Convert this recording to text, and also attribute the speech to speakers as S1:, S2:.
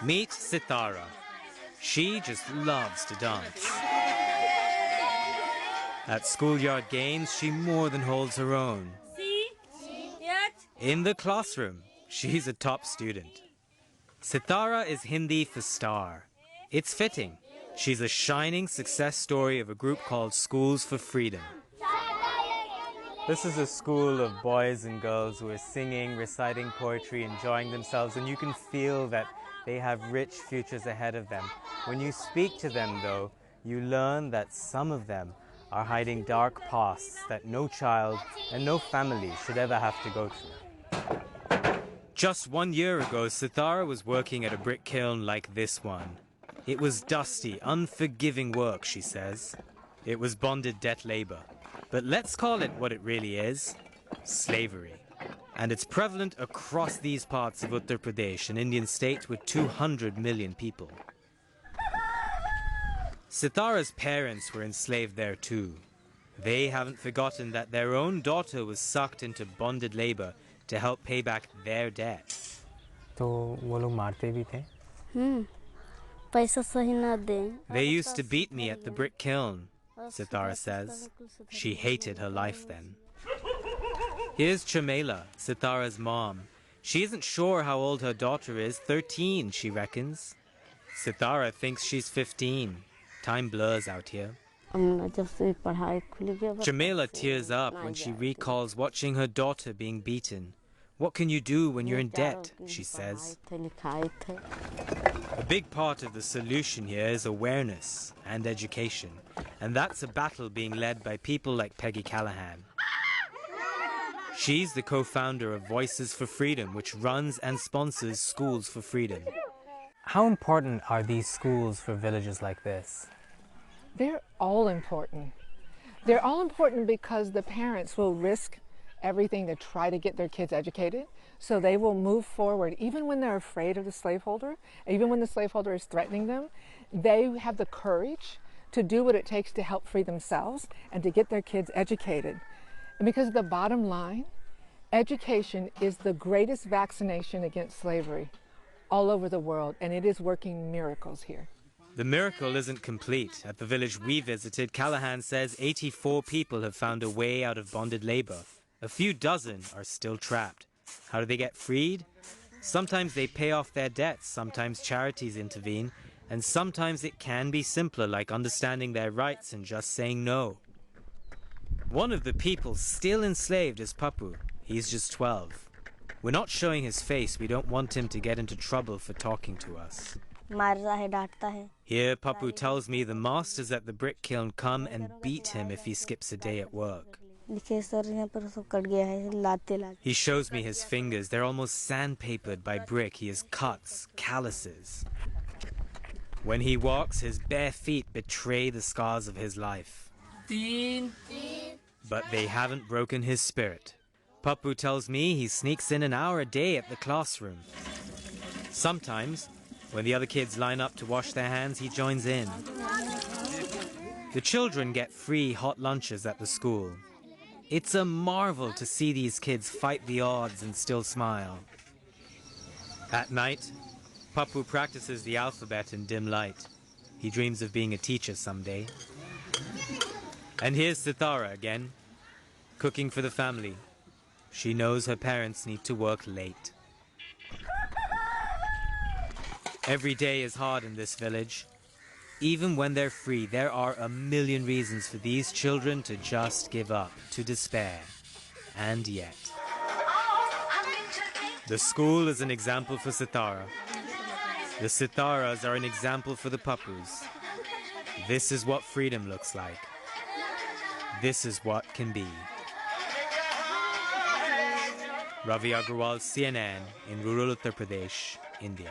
S1: Meet Sitara. She just loves to dance. At schoolyard games, she more than holds her own. In the classroom, she's a top student. Sitara is Hindi for star. It's fitting. She's a shining success story of a group called Schools for Freedom. This is a school of boys and girls who are singing, reciting poetry, enjoying themselves, and you can feel that they have rich futures ahead of them. When you speak to them, though, you learn that some of them are hiding dark pasts that no child and no family should ever have to go through. Just 1 year ago, Sitara was working at a brick kiln like this one. It was dusty, unforgiving work, she says. It was bonded debt labor. But let's call it what it really is, slavery. And it's prevalent across these parts of Uttar Pradesh, an Indian state with 200 million people. Sitara's parents were enslaved there too. They haven't forgotten that their own daughter was sucked into bonded labor to help pay back their debt.
S2: तो वो लोग मारते भी थे?
S1: They used to beat me at the brick kiln, Sitara says. She hated her life then. Here's Chamela, Sitara's mom. She isn't sure how old her daughter is, 13, she reckons. Sitara thinks she's 15. Time blurs out here. Chamela tears up when she recalls watching her daughter being beaten. What can you do when you're in debt, she says. A big part of the solution here is awareness and education, and that's a battle being led by people like Peggy Callahan. She's the co-founder of Voices for Freedom, which runs and sponsors Schools for Freedom.
S2: How important are these schools for villages like this?
S3: They're all important. They're all important because the parents will risk everything to try to get their kids educated, so they will move forward even when they're afraid of the slaveholder, even when the slaveholder is threatening them. They have the courage to do what it takes to help free themselves and to get their kids educated. And because the bottom line, education is the greatest vaccination against slavery all over the world, and it is working miracles here.
S1: The miracle isn't complete. At the village we visited, Callahan says 84 people have found a way out of bonded labor. A few dozen are still trapped. How do they get freed? Sometimes they pay off their debts, sometimes charities intervene, and sometimes it can be simpler, like understanding their rights and just saying no. One of the people still enslaved is Papu. He's just 12. We're not showing his face. We don't want him to get into trouble for talking to us. Here, Papu tells me the masters at the brick kiln come and beat him if he skips a day at work. He shows me his fingers. They're almost sandpapered by brick. He has cuts, calluses. When he walks, his bare feet betray the scars of his life. But they haven't broken his spirit. Papu tells me he sneaks in an hour a day at the classroom. Sometimes, when the other kids line up to wash their hands, he joins in. The children get free hot lunches at the school. It's a marvel to see these kids fight the odds and still smile. At night, Papu practices the alphabet in dim light. He dreams of being a teacher someday. And here's Sitara again, cooking for the family. She knows her parents need to work late. Every day is hard in this village. Even when they're free, there are a million reasons for these children to just give up, to despair. And yet, the school is an example for Sitara. The Sitaras are an example for the Papus. This is what freedom looks like. This is what can be. Ravi Agrawal, CNN, in rural Uttar Pradesh, India.